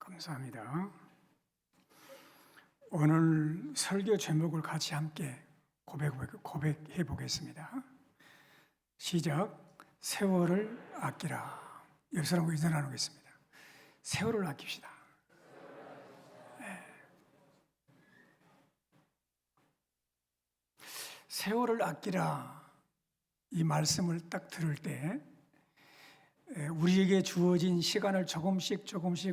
감사합니다. 오늘 설교 제목을 같이 함께 고백해 보겠습니다. 시작. 세월을 아끼라. 옆 사람과 인사 나누겠습니다. 세월을 아낍시다. 네. 세월을 아끼라 이 말씀을 딱 들을 때 우리에게 주어진 시간을 조금씩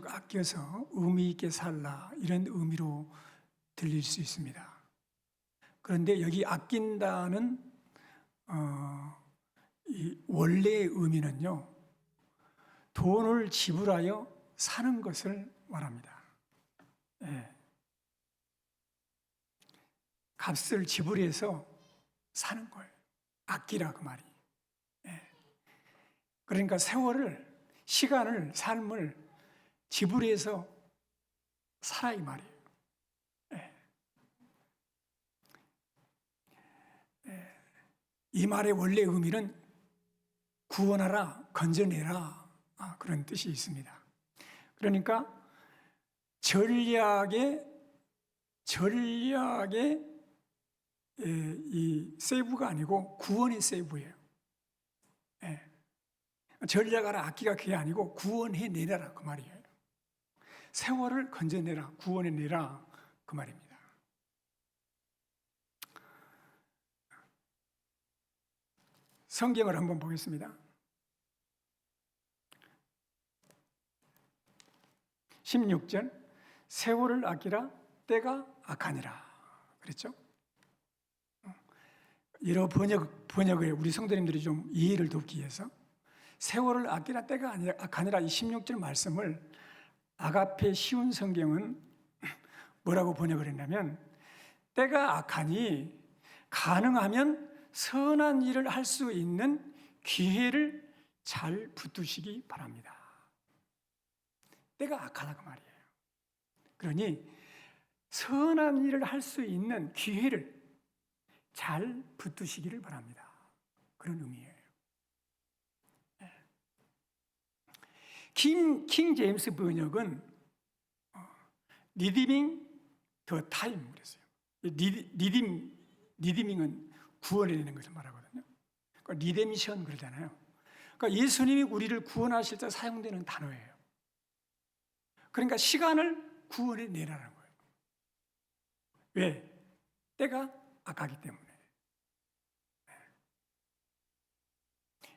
아껴서 의미 있게 살라 이런 의미로 들릴 수 있습니다. 그런데 여기 아낀다는 이 원래의 의미는요, 돈을 지불하여 사는 것을 말합니다. 값을 지불해서 사는 거예요. 아끼라 그 말이. 그러니까 세월을, 시간을, 삶을 지불해서 살아 이 말이에요. 이 말의 원래 의미는 구원하라, 건져내라 그런 뜻이 있습니다. 그러니까 전략의 이 세이브가 아니고 구원의 세이브예요. 전략하라, 아끼가 그게 아니고 구원해내라 그 말이에요. 세월을 건져내라, 구원해내라 그 말입니다. 성경을 한번 보겠습니다. 16절 세월을 아끼라 때가 악하니라 그랬죠? 여러 번역에 우리 성도님들이 좀 이해를 돕기 위해서 세월을 아끼라 때가 악하니라 이 16절 말씀을 아가페 쉬운 성경은 뭐라고 번역을 했냐면, 때가 악하니 가능하면 선한 일을 할 수 있는 기회를 잘 붙드시기 바랍니다. 때가 악하다 그 말이에요. 그러니 선한 일을 할 수 있는 기회를 잘 붙드시기를 바랍니다. 그런 의미예요. 킹 제임스 번역은 리디밍 더 타임 그랬어요. 리디밍은 구원해내는 것을 말하거든요. 그러니까 리데미션 그러잖아요. 그러니까 예수님이 우리를 구원하실 때 사용되는 단어예요. 그러니까 시간을 구원해내라는 거예요. 왜? 때가 악하기 때문에.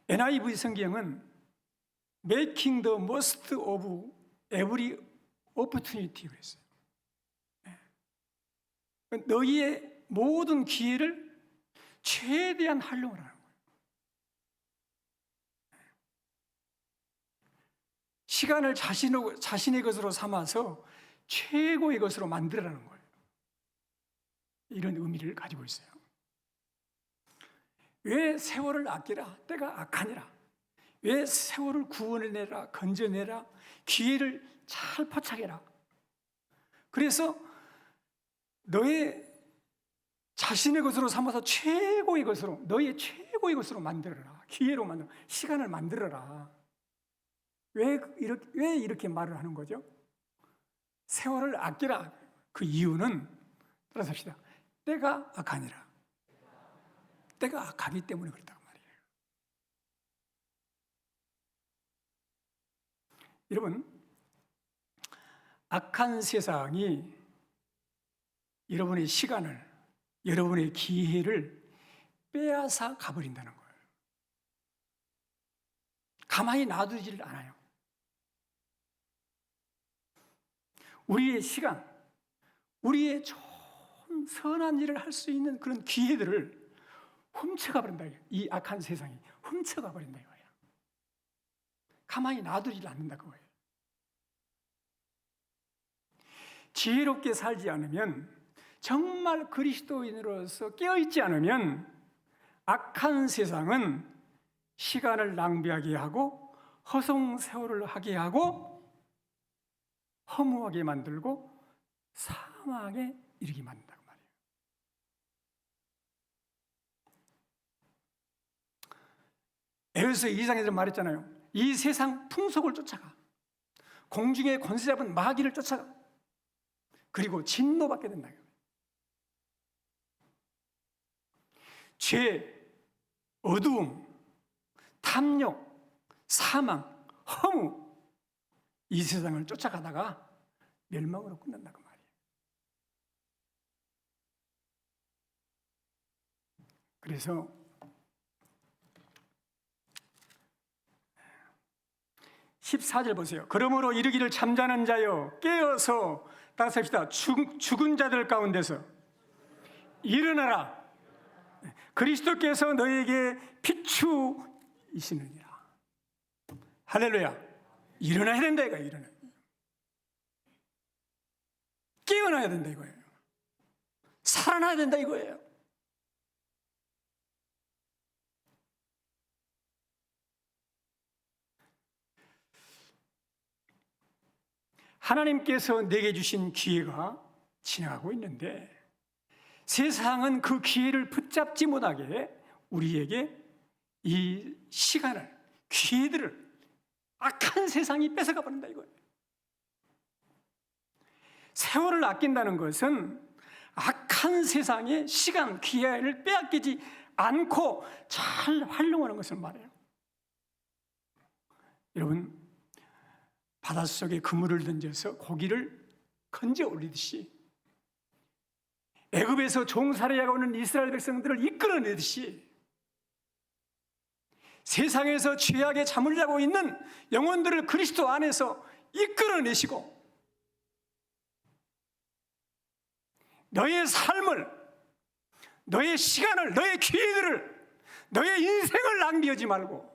NIV 성경은 Making the most of every opportunity 그랬어요. 너희의 모든 기회를 최대한 활용을 하는 거예요. 시간을 자신의 것으로 삼아서 최고의 것으로 만들어라는 거예요. 이런 의미를 가지고 있어요. 왜 세월을 아끼라? 때가 악하니라. 왜 세월을 구원해내라, 건져내라, 기회를 잘 포착해라. 그래서 너의 자신의 것으로 삼아서 최고의 것으로, 너의 최고의 것으로 만들어라. 기회로 만들어, 시간을 만들어라. 왜 이렇게 말을 하는 거죠? 세월을 아끼라. 그 이유는 따라서 합시다. 때가 악하니라. 때가 악하기 때문에 그렇다고 말이에요. 여러분, 악한 세상이 여러분의 시간을, 여러분의 기회를 빼앗아 가버린다는 거예요. 가만히 놔두지를 않아요. 우리의 시간, 우리의 좋은 선한 일을 할 수 있는 그런 기회들을 훔쳐가 버린다. 이 악한 세상이 훔쳐가 버린다 이거예요. 가만히 놔두지 않는다 그거예요. 지혜롭게 살지 않으면, 정말 그리스도인으로서 깨어있지 않으면 악한 세상은 시간을 낭비하게 하고 허송세월을 하게 하고 허무하게 만들고 사망에 이르게 만든다고 말이에요. 에베소 2장에서 말했잖아요. 이 세상 풍속을 쫓아가. 공중에 권세 잡은 마귀를 쫓아가. 그리고 진노받게 된다. 죄, 어두움, 탐욕, 사망, 허무, 이 세상을 쫓아가다가 멸망으로 끝난다고 말이에요. 그래서 14절 보세요. 그러므로 이르기를 잠자는 자여 깨어서 따라서 합시다. 죽은 자들 가운데서 일어나라. 그리스도께서 너에게 비추이시느니라. 할렐루야. 일어나야 된다 이거예요. 일어나. 깨어나야 된다 이거예요. 살아나야 된다 이거예요. 하나님께서 내게 주신 기회가 지나가고 있는데 세상은 그 기회를 붙잡지 못하게 우리에게 이 시간을, 기회들을 악한 세상이 뺏어가 버린다 이거예요. 세월을 아낀다는 것은 악한 세상의 시간, 기회를 빼앗기지 않고 잘 활용하는 것을 말해요. 여러분, 바닷속에 그물을 던져서 고기를 건져 올리듯이 애굽에서 종살이하고 있는 이스라엘 백성들을 이끌어내듯이 세상에서 죄악에 잠을 자고 있는 영혼들을 그리스도 안에서 이끌어내시고 너의 삶을, 너의 시간을, 너의 기회들을, 너의 인생을 낭비하지 말고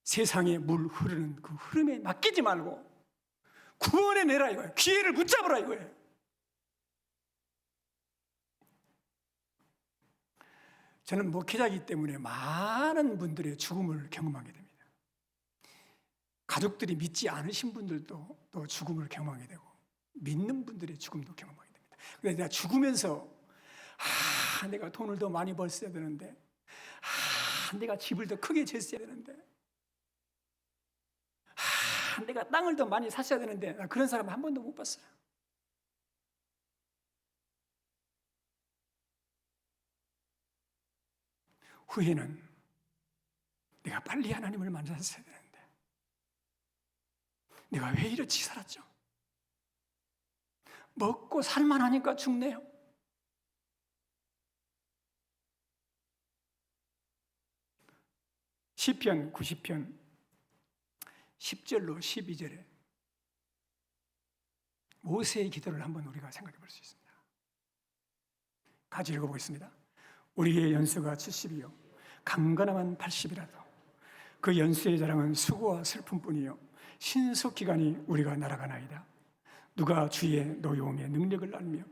세상에 물 흐르는 그 흐름에 맡기지 말고 구원해 내라 이거예요. 기회를 붙잡으라 이거예요. 저는 목회자이기 때문에 많은 분들의 죽음을 경험하게 됩니다. 가족들이 믿지 않으신 분들도 또 죽음을 경험하게 되고 믿는 분들의 죽음도 경험하게 됩니다. 그래서 내가 죽으면서 내가 돈을 더 많이 벌어야 되는데 내가 집을 더 크게 지었어야 되는데 내가 땅을 더 많이 샀어야 되는데 그런 사람 한 번도 못 봤어요. 후회는 내가 빨리 하나님을 만났어야 되는데 내가 왜 이렇게 살았죠? 먹고 살만하니까 죽네요. 시편 90편 10절로 12절에 모세의 기도를 한번 우리가 생각해 볼 수 있습니다. 같이 읽어보겠습니다. 우리의 연수가 70이요 강건함은 80이라도 그 연수의 자랑은 수고와 슬픔뿐이요 신속기간이 우리가 날아가나이다. 누가 주의 노여움의 능력을 알며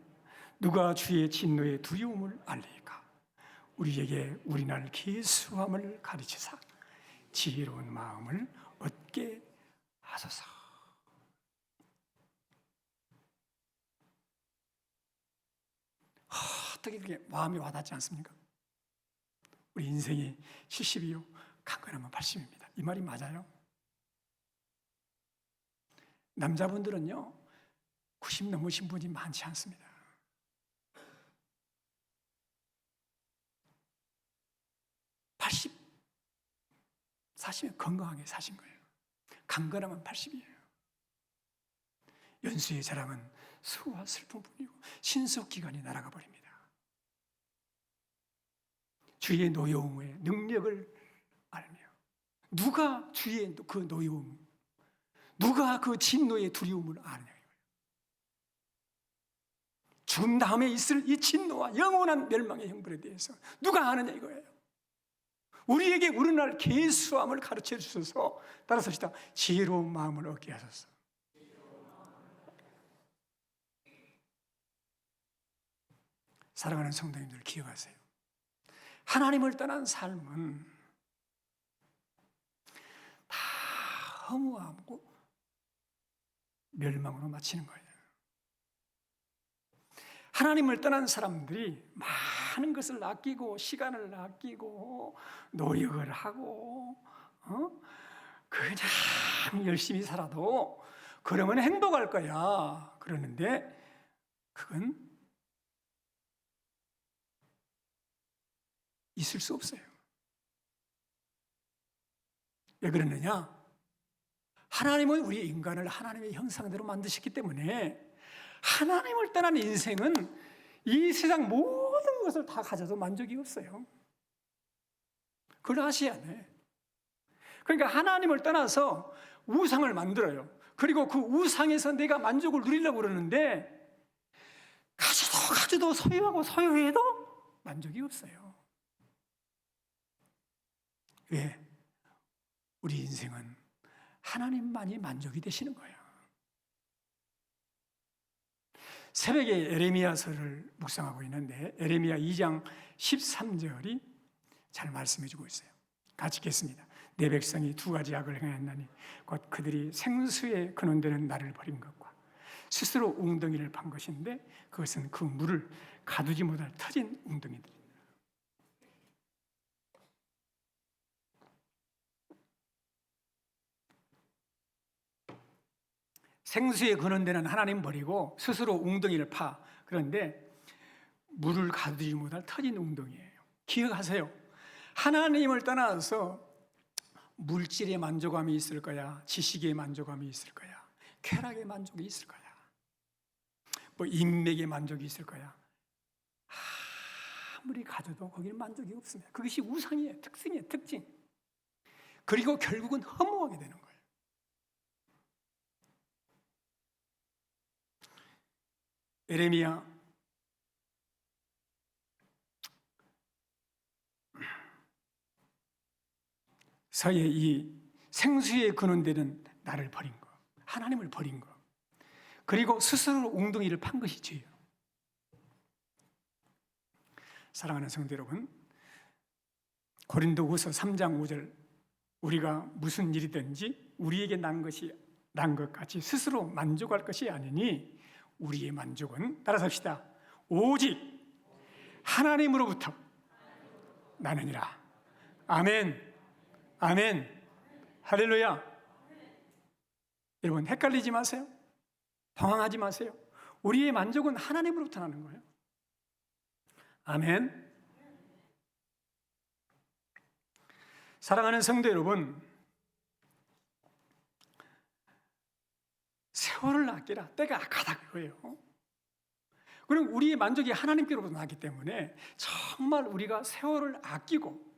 누가 주의 진노의 두려움을 알리까. 우리에게 우리날 계수함을 가르치사 지혜로운 마음을 얻게 하소서. 어떻게 그렇게 마음이 와닿지 않습니까? 우리 인생이 70이요 강건하면 80입니다. 이 말이 맞아요. 남자분들은요 90 넘으신 분이 많지 않습니다. 80, 40은 건강하게 사신 거예요. 강건하면 80이에요. 연수의 자랑은 수고와 슬픔뿐이고 신속기간이 날아가 버립니다. 주의 노여움의 능력을 알며 누가 주의 그 노여움, 누가 그 진노의 두려움을 아느냐. 죽음 다음에 있을 이 진노와 영원한 멸망의 형벌에 대해서 누가 아느냐 이거예요. 우리에게 우리날 계수함을 가르쳐 주셔서 따라서 합시다. 지혜로운 마음을 얻게 하소서. 사랑하는 성도님들 기억하세요. 하나님을 떠난 삶은 다 허무하고 멸망으로 마치는 거예요. 하나님을 떠난 사람들이 많은 것을 아끼고 시간을 아끼고 노력을 하고 그냥 열심히 살아도 그러면 행복할 거야. 그러는데 그건 있을 수 없어요. 왜 그러느냐? 하나님은 우리 인간을 하나님의 형상대로 만드셨기 때문에 하나님을 떠난 인생은 이 세상 모든 것을 다 가져도 만족이 없어요. 그걸 아셔야 돼. 그러니까 하나님을 떠나서 우상을 만들어요. 그리고 그 우상에서 내가 만족을 누리려고 그러는데 가져도 소유하고 소유해도 만족이 없어요. 왜? 우리 인생은 하나님만이 만족이 되시는 거예요. 새벽에 에레미야서를 묵상하고 있는데 에레미야 2장 13절이 잘 말씀해 주고 있어요. 같이 읽겠습니다. 내 백성이 두 가지 악을 행하였나니 곧 그들이 생수에 근원되는 나를 버린 것과 스스로 웅덩이를 판 것인데 그것은 그 물을 가두지 못할 터진 웅덩이들이다. 생수에 근원되는 하나님 버리고 스스로 웅덩이를 파. 그런데 물을 가두지 못할 터진 웅덩이예요. 기억하세요. 하나님을 떠나서 물질의 만족감이 있을 거야, 지식의 만족감이 있을 거야, 쾌락의 만족이 있을 거야, 뭐 인맥의 만족이 있을 거야. 아무리 가져도 거기는 만족이 없습니다. 그것이 우상이에요. 특징이에요. 특징. 그리고 결국은 허무하게 되는 거예요. 에레미야 서의 이 생수에 근원되는 나를 버린 거, 하나님을 버린 거, 그리고 스스로 웅덩이를 판 것이 죄예요. 사랑하는 성도 여러분, 고린도후서 3장 5절 우리가 무슨 일이든지 우리에게 난 것 같이 스스로 만족할 것이 아니니 우리의 만족은 따라서 합시다. 오직 하나님으로부터 나느니라. 아멘. 아멘. 할렐루야. 여러분 헷갈리지 마세요. 방황하지 마세요. 우리의 만족은 하나님으로부터 나는 거예요. 아멘. 사랑하는 성도 여러분, 세월을 아끼라. 때가 악하다 그거예요. 그럼 우리의 만족이 하나님께로부터 나기 때문에 정말 우리가 세월을 아끼고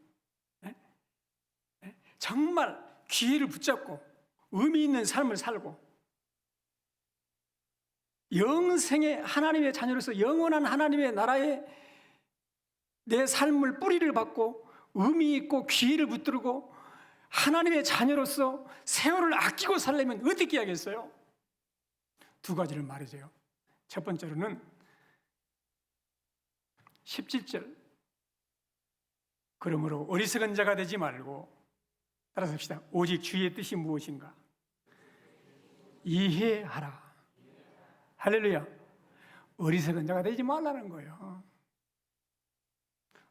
정말 기회를 붙잡고 의미 있는 삶을 살고 영생의 하나님의 자녀로서 영원한 하나님의 나라에 내 삶을 뿌리를 받고 의미 있고 기회를 붙들고 하나님의 자녀로서 세월을 아끼고 살려면 어떻게 해야겠어요? 두 가지를 말해줘요. 첫 번째로는 17절 그러므로 어리석은 자가 되지 말고 따라서 합시다. 오직 주의 뜻이 무엇인가 이해하라. 할렐루야. 어리석은 자가 되지 말라는 거예요.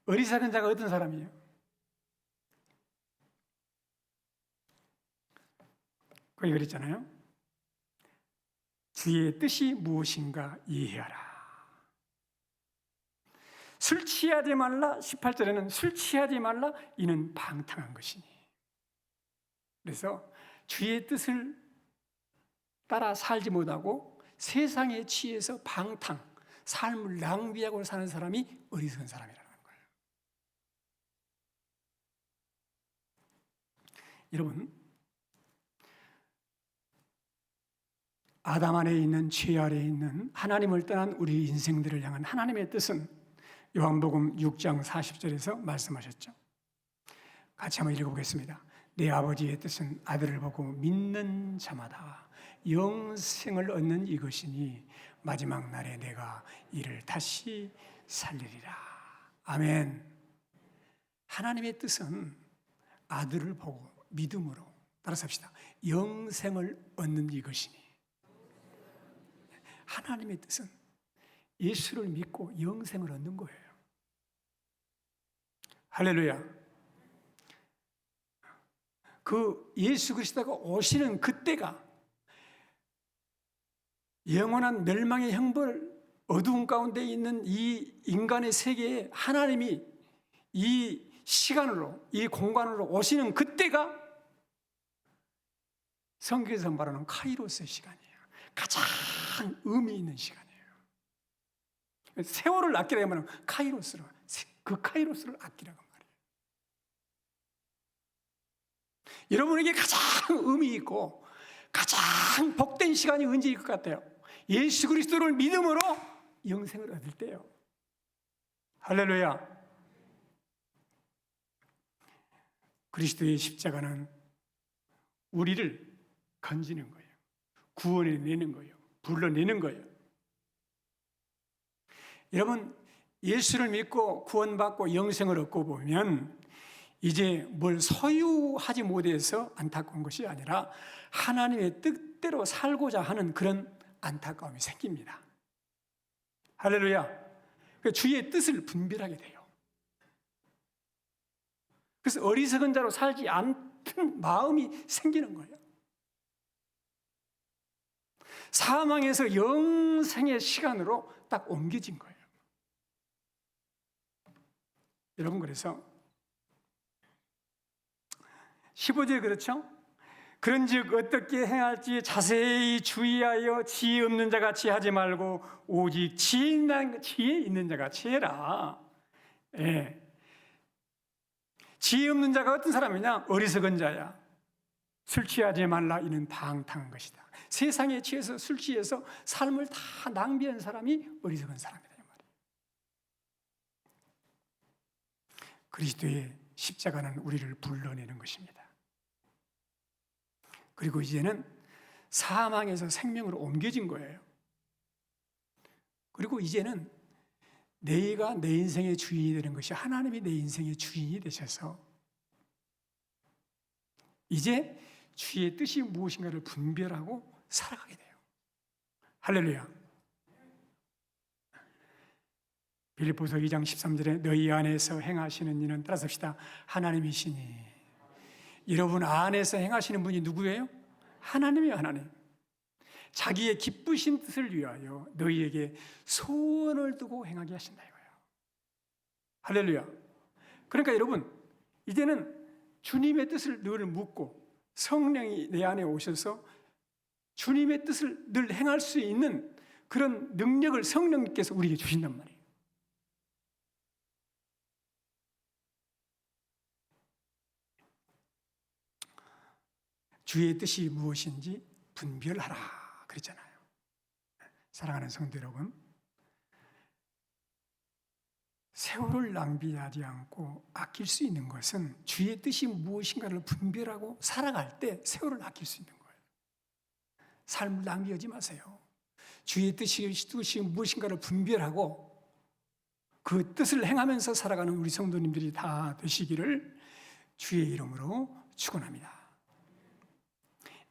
어리석은 자가 어떤 사람이에요? 거기 그랬잖아요. 주의 뜻이 무엇인가 이해하라. 술 취하지 말라. 18절에는 술 취하지 말라. 이는 방탕한 것이니. 그래서 주의 뜻을 따라 살지 못하고 세상에 취해서 방탕, 삶을 낭비하고 사는 사람이 어리석은 사람이라는 거예요. 여러분, 아담 안에 있는 죄 아래에 있는 하나님을 떠난 우리 인생들을 향한 하나님의 뜻은 요한복음 6장 40절에서 말씀하셨죠. 같이 한번 읽어보겠습니다. 내 아버지의 뜻은 아들을 보고 믿는 자마다 영생을 얻는 이것이니 마지막 날에 내가 이를 다시 살리리라. 아멘. 하나님의 뜻은 아들을 보고 믿음으로 따라서 합시다. 영생을 얻는 이것이니. 하나님의 뜻은 예수를 믿고 영생을 얻는 거예요. 할렐루야. 그 예수 그리스도가 오시는 그때가 영원한 멸망의 형벌, 어두운 가운데 있는 이 인간의 세계에 하나님이 이 시간으로, 이 공간으로 오시는 그때가 성경에서 말하는 카이로스의 시간이에요. 가장 의미 있는 시간이에요. 세월을 아끼라 하면 카이로스로, 그 카이로스를 아끼라고 말해요. 여러분에게 가장 의미 있고 가장 복된 시간이 언제일 것 같아요? 예수 그리스도를 믿음으로 영생을 얻을 때요. 할렐루야. 그리스도의 십자가는 우리를 건지는 거예요. 구원해내는 거예요. 불러내는 거예요. 여러분, 예수를 믿고 구원받고 영생을 얻고 보면 이제 뭘 소유하지 못해서 안타까운 것이 아니라 하나님의 뜻대로 살고자 하는 그런 안타까움이 생깁니다. 할렐루야. 주의 뜻을 분별하게 돼요. 그래서 어리석은 자로 살지 않던 마음이 생기는 거예요. 사망에서 영생의 시간으로 딱 옮겨진 거예요. 여러분, 그래서 15절 그렇죠? 그런즉 어떻게 행할지 자세히 주의하여 지혜 없는 자 같이 하지 말고 오직 지혜 있는 자 같이 해라. 예. 지혜 없는 자가 어떤 사람이냐? 어리석은 자야. 술 취하지 말라 이는 방탕한 것이다. 세상에 취해서 술 취해서 삶을 다 낭비한 사람이 어리석은 사람이다. 그리스도의 십자가는 우리를 불러내는 것입니다. 그리고 이제는 사망에서 생명으로 옮겨진 거예요. 그리고 이제는 내가 내 인생의 주인이 되는 것이 하나님이 내 인생의 주인이 되셔서 이제 주의 뜻이 무엇인가를 분별하고 살아가게 돼요. 할렐루야. 빌립보서 2장 13절에 너희 안에서 행하시는 일은 따라섭시다. 하나님이시니. 여러분 안에서 행하시는 분이 누구예요? 하나님이에요. 하나님. 자기의 기쁘신 뜻을 위하여 너희에게 소원을 두고 행하게 하신다 이거예요. 할렐루야. 그러니까 여러분 이제는 주님의 뜻을 늘 묻고 성령이 내 안에 오셔서 주님의 뜻을 늘 행할 수 있는 그런 능력을 성령님께서 우리에게 주신단 말이에요. 주의 뜻이 무엇인지 분별하라 그랬잖아요. 사랑하는 성도 여러분, 세월을 낭비하지 않고 아낄 수 있는 것은 주의 뜻이 무엇인가를 분별하고 살아갈 때 세월을 아낄 수 있는 거예요. 삶을 낭비하지 마세요. 주의 뜻이 무엇인가를 분별하고 그 뜻을 행하면서 살아가는 우리 성도님들이 다 되시기를 주의 이름으로 축원합니다.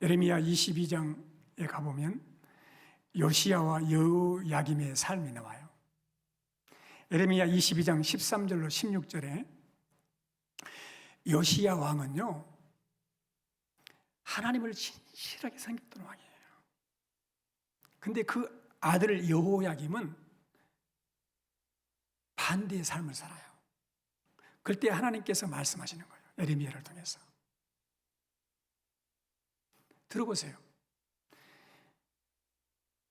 예레미야 22장에 가보면 요시야와 여호야김의 삶이 나와요. 예레미야 22장 13절로 16절에 요시야 왕은요 하나님을 진실하게 섬겼던 왕이에요. 근데 그 아들 여호야김은 반대의 삶을 살아요. 그때 하나님께서 말씀하시는 거예요. 예레미야를 통해서. 들어보세요.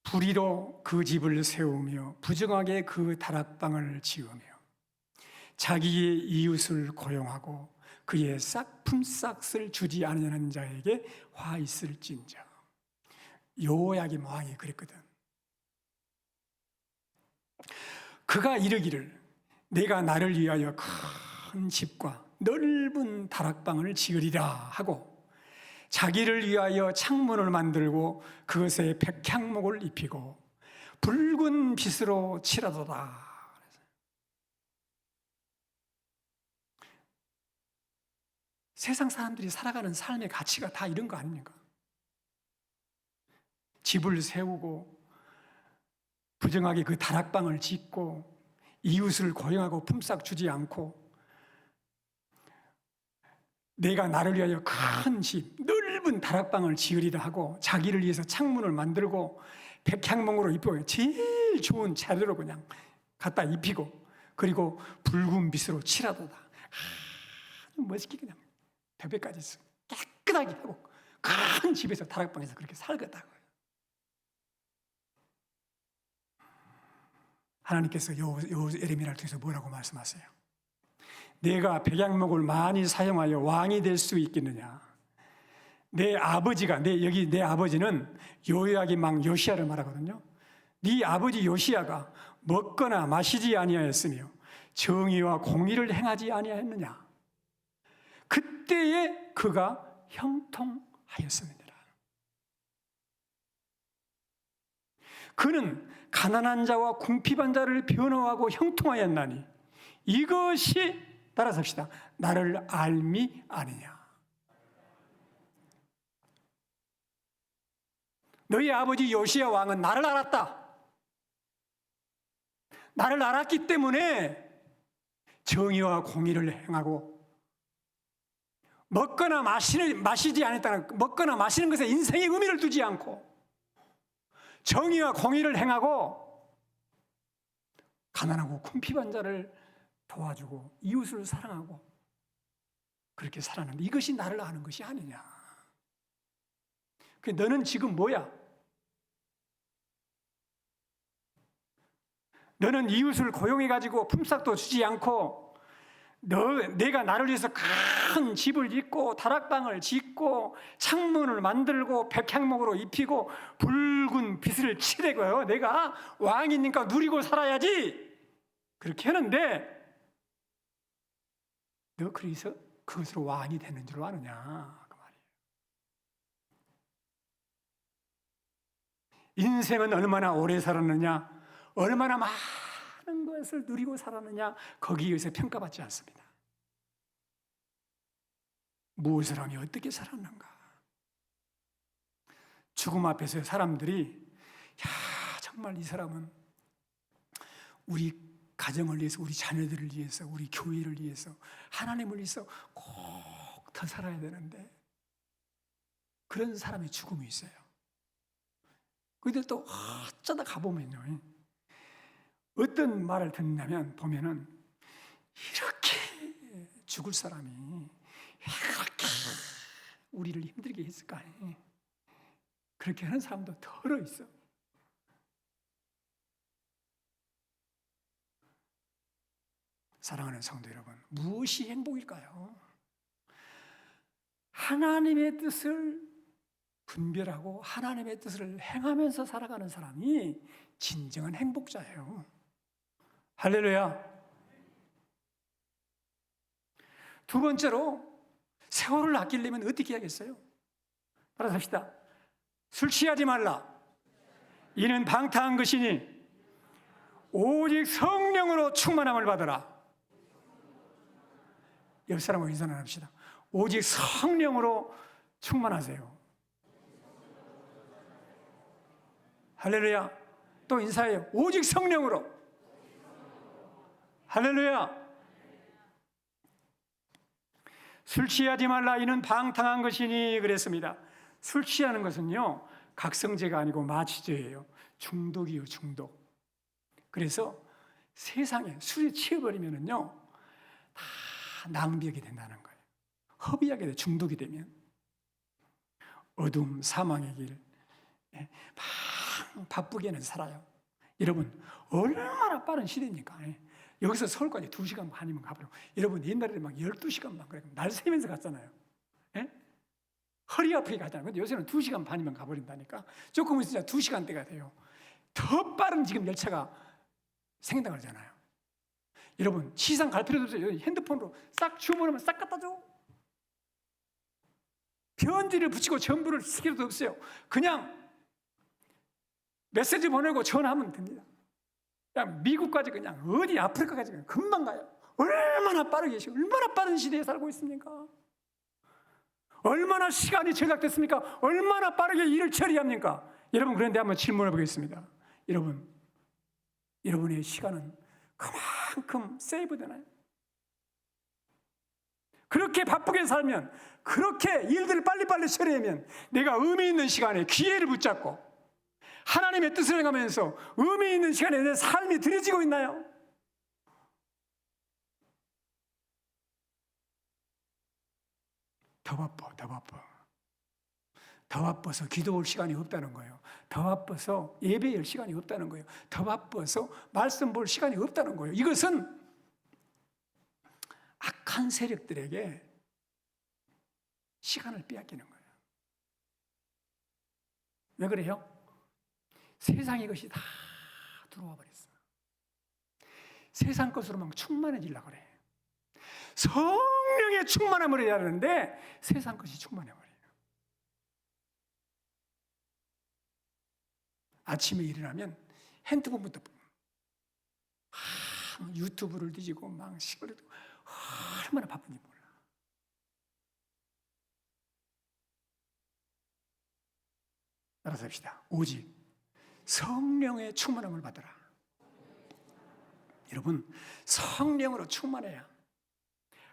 불의로 그 집을 세우며 부정하게 그 다락방을 지으며 자기의 이웃을 고용하고 그의 품삯을 주지 않으려는 자에게 화 있을진저. 여호야김 왕이 그랬거든. 그가 이르기를 내가 나를 위하여 큰 집과 넓은 다락방을 지으리라 하고 자기를 위하여 창문을 만들고 그것에 백향목을 입히고 붉은 빛으로 칠하도다. 세상 사람들이 살아가는 삶의 가치가 다 이런 거 아닙니까? 집을 세우고 부정하게 그 다락방을 짓고 이웃을 고용하고 품삯 주지 않고 내가 나를 위하여 큰 집, 넓은 다락방을 지으리라 하고 자기를 위해서 창문을 만들고 백향목으로 입히고 제일 좋은 재료로 그냥 갖다 입히고 그리고 붉은 빛으로 칠하도다. 아주 멋있게 그냥 벽에까지 깨끗하게 하고 큰 집에서 다락방에서 그렇게 살겠다고요. 하나님께서 요 예레미야를 통해서 뭐라고 말씀하세요? 내가 백향목을 많이 사용하여 왕이 될 수 있겠느냐? 내 아버지가 여기 내 아버지는 요야김 왕 요시야를 말하거든요. 네 아버지 요시야가 먹거나 마시지 아니하였으며 정의와 공의를 행하지 아니하였느냐? 그때에 그가 형통하였습니다. 그는 가난한 자와 궁핍한 자를 변호하고 형통하였나니 이것이 따라서 합시다. 나를 알미 아니냐. 너희 아버지 요시야 왕은 나를 알았다. 나를 알았기 때문에 정의와 공의를 행하고 먹거나 마시지 않았다는 먹거나 마시는 것에 인생의 의미를 두지 않고 정의와 공의를 행하고 가난하고 궁핍한 자를 도와주고 이웃을 사랑하고 그렇게 살았는데 이것이 나를 아는 것이 아니냐. 너는 지금 뭐야? 너는 이웃을 고용해가지고 품삯도 주지 않고 내가 나를 위해서 큰 집을 짓고 다락방을 짓고 창문을 만들고 백향목으로 입히고 붉은 빛을 칠해고요. 내가 왕이니까 누리고 살아야지. 그렇게 하는데 너 그래서 그것으로 왕이 되는 줄 아느냐 그 말이에요. 인생은 얼마나 오래 살았느냐, 얼마나 많은 것을 누리고 살았느냐 거기에 의해서 평가받지 않습니다. 무엇을 하며 어떻게 살았는가. 죽음 앞에서 사람들이 정말 이 사람은 우리 가정을 위해서, 우리 자녀들을 위해서, 우리 교회를 위해서, 하나님을 위해서 꼭 더 살아야 되는데 그런 사람의 죽음이 있어요. 근데 또 어쩌다 가보면요, 어떤 말을 듣냐면 보면은 이렇게 죽을 사람이 이렇게 우리를 힘들게 했을까? 그렇게 하는 사람도 덜어 있어. 사랑하는 성도 여러분, 무엇이 행복일까요? 하나님의 뜻을 분별하고 하나님의 뜻을 행하면서 살아가는 사람이 진정한 행복자예요. 할렐루야. 두 번째로 세월을 아끼려면 어떻게 해야겠어요? 따라서 합시다. 술 취하지 말라. 이는 방탕한 것이니 오직 성령으로 충만함을 받으라. 옆 사람하고 인사를 합시다. 오직 성령으로 충만하세요. 할렐루야. 또 인사해요. 오직 성령으로. 할렐루야. 술 취하지 말라. 이는 방탕한 것이니 그랬습니다. 술 취하는 것은요, 각성제가 아니고 마취제예요. 중독이에요, 중독. 그래서 세상에 술에 취해버리면은요, 다 낭비하게 된다는 거예요. 허비하게 돼, 중독이 되면. 어둠, 사망의 길, 바쁘게는 살아요. 여러분, 얼마나 빠른 시대입니까? 여기서 서울까지 2시간 반이면 가버려. 여러분, 옛날에는 막 12시간 반, 그래. 날 새면서 갔잖아요. 허리 아프게 가잖아요. 근데 요새는 2시간 반이면 가버린다니까. 조금 있으면 2시간대가 돼요. 더 빠른 지금 열차가 생각하잖아요. 여러분, 시상 갈 필요도 없어요. 핸드폰으로 싹 주문하면 싹 갖다 줘. 편지를 붙이고 전부를 쓸 필요도 없어요. 그냥 메시지 보내고 전화하면 됩니다. 그냥 미국까지 그냥 어디 아프리카까지 그냥 금방 가요. 얼마나 빠르게, 얼마나 빠른 시대에 살고 있습니까? 얼마나 시간이 절약됐습니까? 얼마나 빠르게 일을 처리합니까? 여러분, 그런데 한번 질문해 보겠습니다. 여러분의 시간은 그만큼 세이브 되나요? 그렇게 바쁘게 살면, 그렇게 일들을 빨리빨리 처리하면 내가 의미 있는 시간에 기회를 붙잡고 하나님의 뜻을 행하면서 의미 있는 시간에 내 삶이 드려지고 있나요? 더 바빠, 더 바빠. 더 바빠서 기도할 시간이 없다는 거예요. 더 바빠서 예배할 시간이 없다는 거예요. 더 바빠서 말씀 볼 시간이 없다는 거예요. 이것은 악한 세력들에게 시간을 빼앗기는 거예요. 왜 그래요? 세상의 것이 다 들어와 버렸어. 세상 것으로 막 충만해지려고 그래. 성령의 충만함을 해야 하는데 세상 것이 충만해 버려요. 아침에 일어나면 핸드폰부터 유튜브를 뒤지고 막 시끄러워. 얼마나 바쁜지 몰라. 따라서 합시다. 오직 성령의 충만함을 받아라. 여러분, 성령으로 충만해야,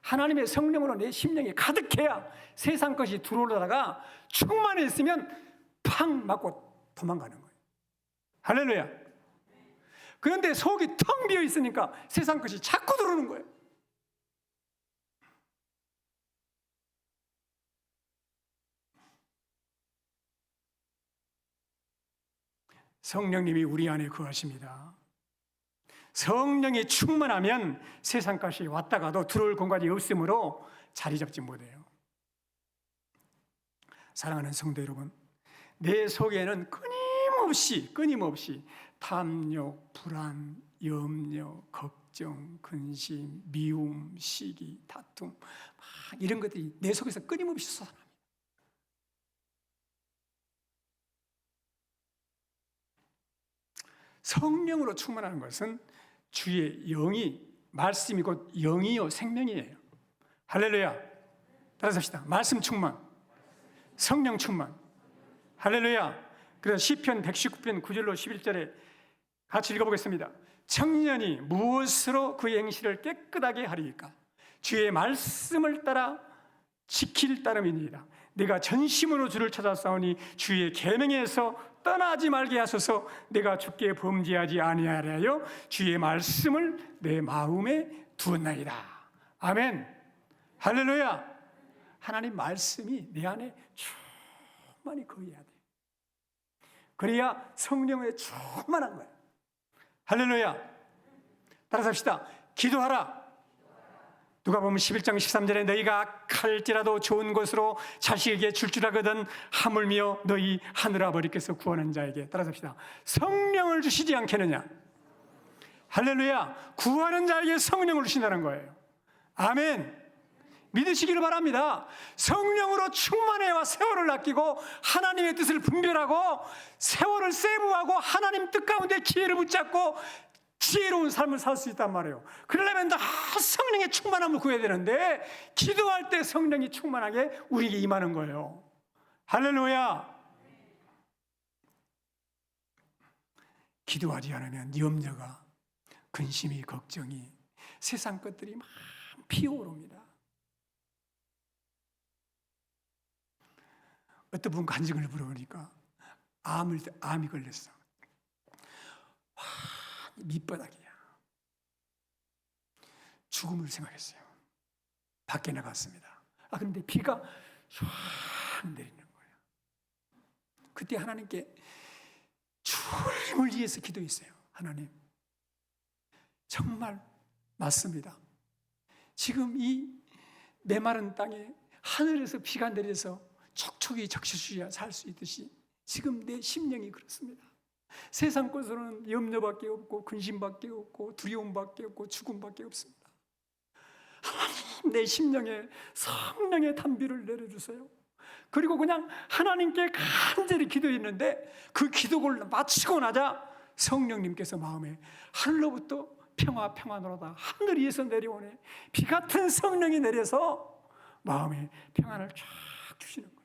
하나님의 성령으로 내 심령이 가득해야 세상 것이 들어오다가 충만했으면 팍 맞고 도망가는 거예요. 할렐루야. 그런데 속이 텅 비어 있으니까 세상 것이 자꾸 들어오는 거예요. 성령님이 우리 안에 거하십니다. 성령이 충만하면 세상 것이 왔다가도 들어올 공간이 없으므로 자리 잡지 못해요. 사랑하는 성도 여러분, 내 속에는 끊임없이 탐욕, 불안, 염려, 걱정, 근심, 미움, 시기, 다툼, 막 이런 것들이 내 속에서 끊임없이 쏟아납니다. 성령으로 충만하는 것은 주의 영이, 말씀이 곧 영이요 생명이에요. 할렐루야. 따라서 합시다. 말씀 충만, 성령 충만. 할렐루야. 그래서 시편 119편 9절로 11절에 같이 읽어보겠습니다. 청년이 무엇으로 그의 행실을 깨끗하게 하리이까? 주의 말씀을 따라 지킬 따름이니이다. 내가 전심으로 주를 찾았사오니 주의 계명에서 떠나지 말게 하소서. 내가 주께 범죄하지 아니하려 주의 말씀을 내 마음에 두었나이다. 아멘. 할렐루야. 하나님 말씀이 내 안에 충만히 거해야 돼. 그래야 성령에 충만한 거야. 할렐루야. 따라서 합시다. 기도하라. 누가복음 11장 13절에 너희가 악할지라도 좋은 것으로 자식에게 줄 하거든 하물며 너희 하늘 아버지께서 구하는 자에게. 따라서 합시다. 성령을 주시지 않겠느냐. 할렐루야. 구하는 자에게 성령을 주신다는 거예요. 아멘. 믿으시기를 바랍니다. 성령으로 충만해야 세월을 아끼고 하나님의 뜻을 분별하고 세월을 세부하고 하나님 뜻 가운데 기회를 붙잡고 지혜로운 삶을 살 수 있단 말이에요. 그러려면 다 성령의 충만함을 구해야 되는데 기도할 때 성령이 충만하게 우리에게 임하는 거예요. 할렐루야. 기도하지 않으면 염려가, 근심이, 걱정이, 세상 것들이 막 피어오릅니다. 어떤 분 간증을 물어보니까 암이 걸렸어. 와, 밑바닥이야. 죽음을 생각했어요. 밖에 나갔습니다. 그런데 비가 쫙 내리는 거예요. 그때 하나님께 주님을 위해서 기도했어요. 하나님, 정말 맞습니다. 지금 이 메마른 땅에 하늘에서 비가 내려서 촉촉이 적셔주셔야 살 수 있듯이 지금 내 심령이 그렇습니다. 세상 것으로는 염려밖에 없고 근심밖에 없고 두려움밖에 없고 죽음밖에 없습니다. 하나님, 내 심령에 성령의 단비를 내려주세요. 그리고 그냥 하나님께 간절히 기도했는데 그 기도를 마치고 나자 성령님께서 마음에 하늘로부터 평안으로다 하늘 위에서 내려오네 비 같은 성령이 내려서 마음에 평안을 쫙 주시는 거예요.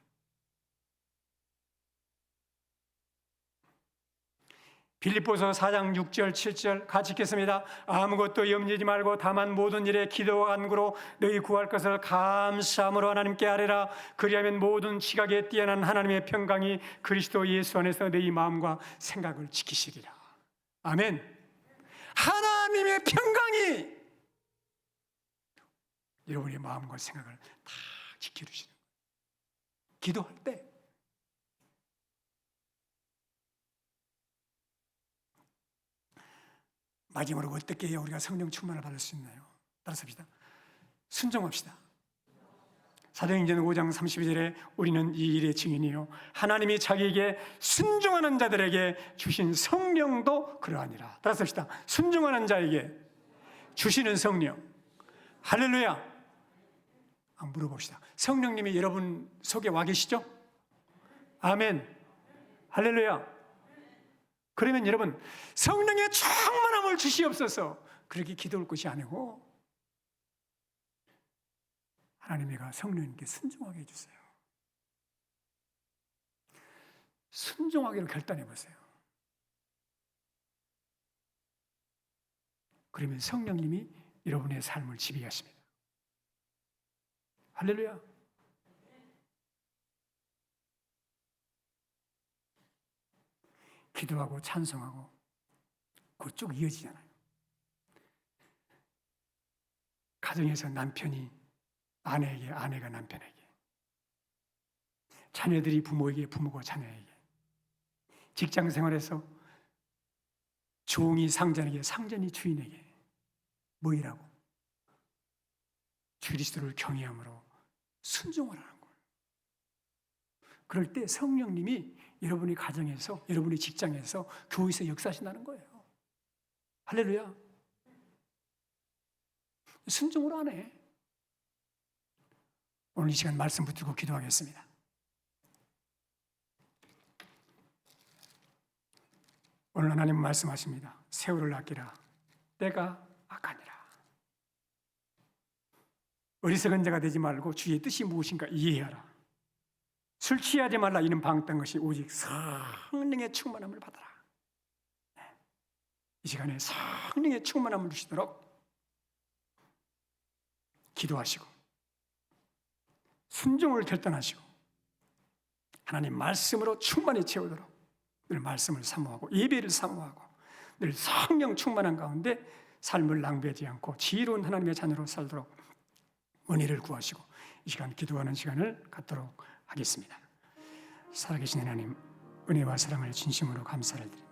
빌립보서 4장 6절 7절 같이 읽겠습니다. 아무것도 염려하지 말고 다만 모든 일에 기도와 간구로 너희 구할 것을 감사함으로 하나님께 아뢰라. 그리하면 모든 지각에 뛰어난 하나님의 평강이 그리스도 예수 안에서 너희 마음과 생각을 지키시리라. 아멘. 하나님의 평강이 여러분의 마음과 생각을 다 지켜주시는 거예요. 기도할 때 마지막으로 어떻게 해야 우리가 성령 충만을 받을 수 있나요? 따라서 합시다. 순종합시다. 사도행전 5장 32절에 우리는 이 일의 증인이요 하나님이 자기에게 순종하는 자들에게 주신 성령도 그러하니라. 따라서 합시다. 순종하는 자에게 주시는 성령. 할렐루야. 한번 물어봅시다. 성령님이 여러분 속에 와 계시죠? 아멘. 할렐루야. 그러면 여러분 성령의 충만함을 주시옵소서 그렇게 기도할 것이 아니고 하나님이가 성령님께 순종하게 해주세요. 순종하기로 결단해 보세요. 그러면 성령님이 여러분의 삶을 지배하십니다. 할렐루야. 기도하고 찬송하고 그쪽 이어지잖아요. 가정에서 남편이 아내에게, 아내가 남편에게, 자녀들이 부모에게, 부모가 자녀에게, 직장 생활에서 종이 상전에게, 상전이 주인에게 뭐이라고? 그리스도를 경외함으로 순종하라는 거예요. 그럴 때 성령님이 여러분의 가정에서, 여러분의 직장에서, 교회에서 역사하신다는 거예요. 할렐루야. 순종을 안 해. 오늘 이 시간 말씀 붙들고 기도하겠습니다. 오늘 하나님 말씀하십니다. 세월을 아끼라. 때가 악하니라. 어리석은 자가 되지 말고 주의 뜻이 무엇인가 이해하라. 술 취하지 말라. 이는 방탕한 것이 오직 성령의 충만함을 받아라. 이 시간에 성령의 충만함을 주시도록 기도하시고 순종을 결단하시고 하나님 말씀으로 충만히 채우도록 늘 말씀을 사모하고 예배를 사모하고 늘 성령 충만한 가운데 삶을 낭비하지 않고 지혜로운 하나님의 자녀로 살도록 은혜를 구하시고 이 시간 기도하는 시간을 갖도록 하겠습니다. 살아계신 하나님, 은혜와 사랑을 진심으로 감사를 드립니다.